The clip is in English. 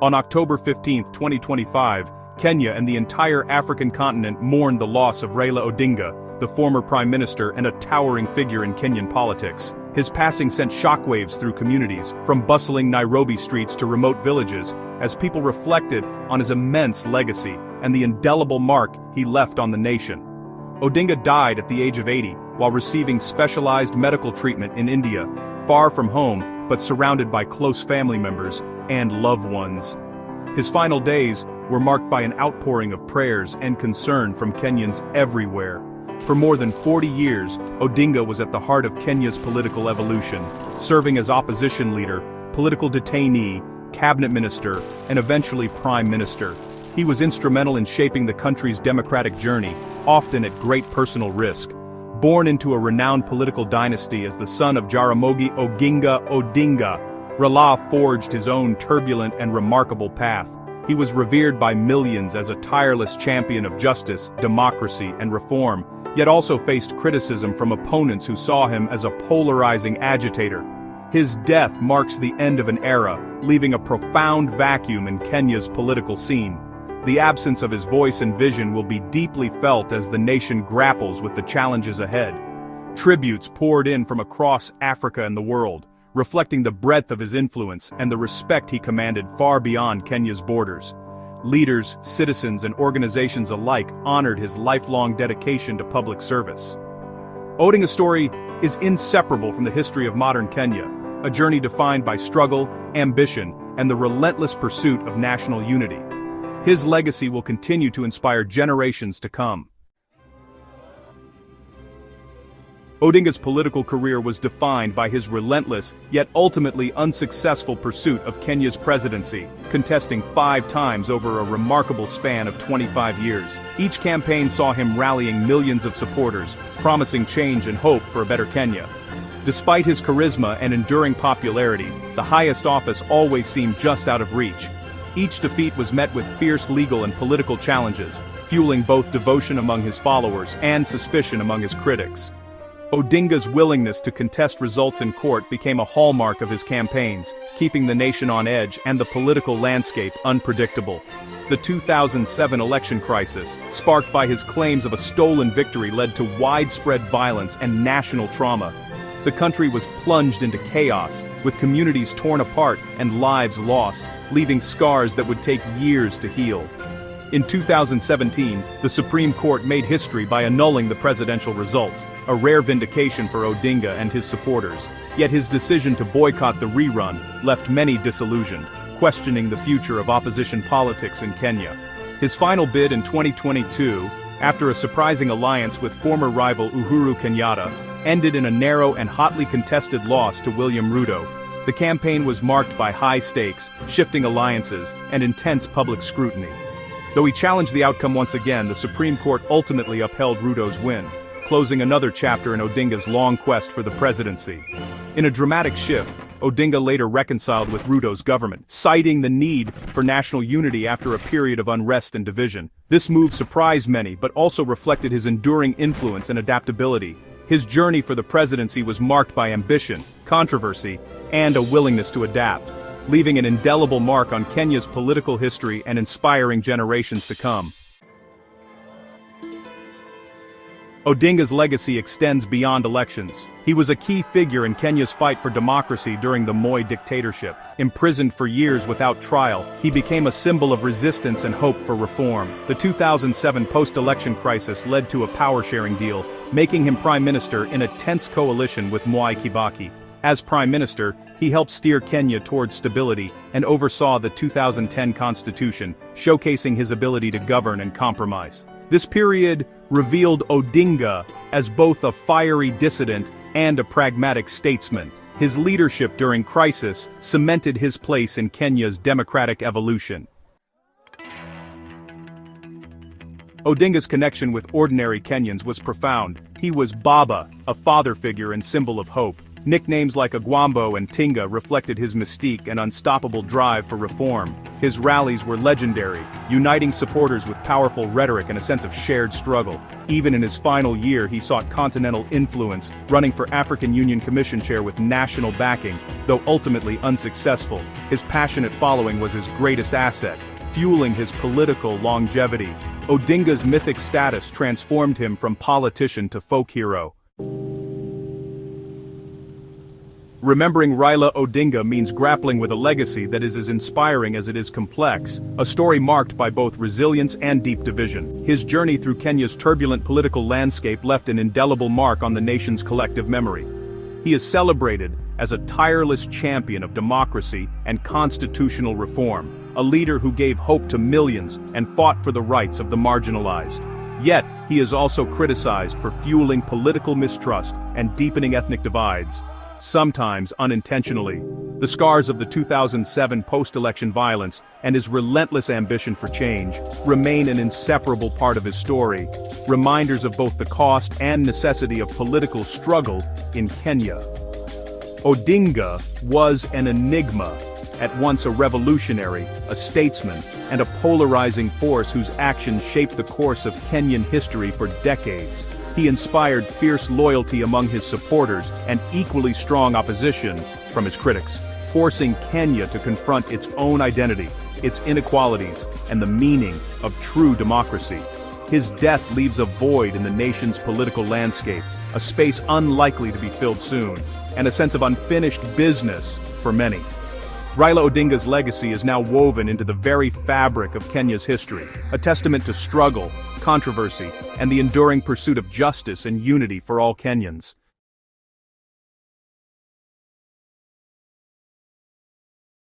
On October 15, 2025, Kenya and the entire African continent mourned the loss of Raila Odinga, the former prime minister and a towering figure in Kenyan politics. His passing sent shockwaves through communities, from bustling Nairobi streets to remote villages, as people reflected on his immense legacy and the indelible mark he left on the nation. Odinga died at the age of 80, while receiving specialized medical treatment in India, far from home but surrounded by close family members and loved ones. His final days were marked by an outpouring of prayers and concern from Kenyans everywhere. For more than 40 years, Odinga was at the heart of Kenya's political evolution, serving as opposition leader, political detainee, cabinet minister, and eventually prime minister. He was instrumental in shaping the country's democratic journey, often at great personal risk. Born into a renowned political dynasty as the son of Jaramogi Oginga Odinga, Raila forged his own turbulent and remarkable path. He was revered by millions as a tireless champion of justice, democracy, and reform, yet also faced criticism from opponents who saw him as a polarizing agitator. His death marks the end of an era, leaving a profound vacuum in Kenya's political scene. The absence of his voice and vision will be deeply felt as the nation grapples with the challenges ahead. Tributes poured in from across Africa and the world, reflecting the breadth of his influence and the respect he commanded far beyond Kenya's borders. Leaders, citizens, and organizations alike honored his lifelong dedication to public service. Odinga's story is inseparable from the history of modern Kenya, a journey defined by struggle, ambition, and the relentless pursuit of national unity. His legacy will continue to inspire generations to come. Odinga's political career was defined by his relentless, yet ultimately unsuccessful pursuit of Kenya's presidency, contesting 5 times over a remarkable span of 25 years. Each campaign saw him rallying millions of supporters, promising change and hope for a better Kenya. Despite his charisma and enduring popularity, the highest office always seemed just out of reach. Each defeat was met with fierce legal and political challenges, fueling both devotion among his followers and suspicion among his critics. Odinga's willingness to contest results in court became a hallmark of his campaigns, keeping the nation on edge and the political landscape unpredictable. The 2007 election crisis, sparked by his claims of a stolen victory, led to widespread violence and national trauma. The country was plunged into chaos, with communities torn apart and lives lost, leaving scars that would take years to heal. In 2017, the Supreme Court made history by annulling the presidential results, a rare vindication for Odinga and his supporters. Yet his decision to boycott the rerun left many disillusioned, questioning the future of opposition politics in Kenya. His final bid in 2022, after a surprising alliance with former rival Uhuru Kenyatta, ended in a narrow and hotly contested loss to William Ruto. The campaign was marked by high stakes, shifting alliances, and intense public scrutiny. Though he challenged the outcome once again, the Supreme Court ultimately upheld Ruto's win, closing another chapter in Odinga's long quest for the presidency. In a dramatic shift, Odinga later reconciled with Ruto's government, citing the need for national unity after a period of unrest and division. This move surprised many, but also reflected his enduring influence and adaptability. His journey for the presidency was marked by ambition, controversy, and a willingness to adapt, leaving an indelible mark on Kenya's political history and inspiring generations to come. Odinga's legacy extends beyond elections. He was a key figure in Kenya's fight for democracy during the Moi dictatorship. Imprisoned for years without trial, he became a symbol of resistance and hope for reform. The 2007 post-election crisis led to a power-sharing deal, making him prime minister in a tense coalition with Mwai Kibaki. As prime minister, he helped steer Kenya towards stability and oversaw the 2010 constitution, showcasing his ability to govern and compromise. This period revealed Odinga as both a fiery dissident and a pragmatic statesman. His leadership during crisis cemented his place in Kenya's democratic evolution. Odinga's connection with ordinary Kenyans was profound. He was Baba, a father figure and symbol of hope. Nicknames like Agwambo and Tinga reflected his mystique and unstoppable drive for reform. His rallies were legendary, uniting supporters with powerful rhetoric and a sense of shared struggle. Even in his final year, he sought continental influence, running for African Union Commission chair with national backing, though ultimately unsuccessful. His passionate following was his greatest asset, fueling his political longevity. Odinga's mythic status transformed him from politician to folk hero. Remembering Raila Odinga means grappling with a legacy that is as inspiring as it is complex, a story marked by both resilience and deep division. His journey through Kenya's turbulent political landscape left an indelible mark on the nation's collective memory. He is celebrated as a tireless champion of democracy and constitutional reform, a leader who gave hope to millions and fought for the rights of the marginalized. Yet, he is also criticized for fueling political mistrust and deepening ethnic divides, sometimes unintentionally. The scars of the 2007 post-election violence and his relentless ambition for change remain an inseparable part of his story, reminders of both the cost and necessity of political struggle in Kenya. Odinga was an enigma, at once a revolutionary, a statesman, and a polarizing force whose actions shaped the course of Kenyan history for decades. He inspired fierce loyalty among his supporters and equally strong opposition from his critics, forcing Kenya to confront its own identity, its inequalities, and the meaning of true democracy. His death leaves a void in the nation's political landscape, a space unlikely to be filled soon, and a sense of unfinished business for many. Raila Odinga's legacy is now woven into the very fabric of Kenya's history, a testament to struggle, controversy, and the enduring pursuit of justice and unity for all Kenyans.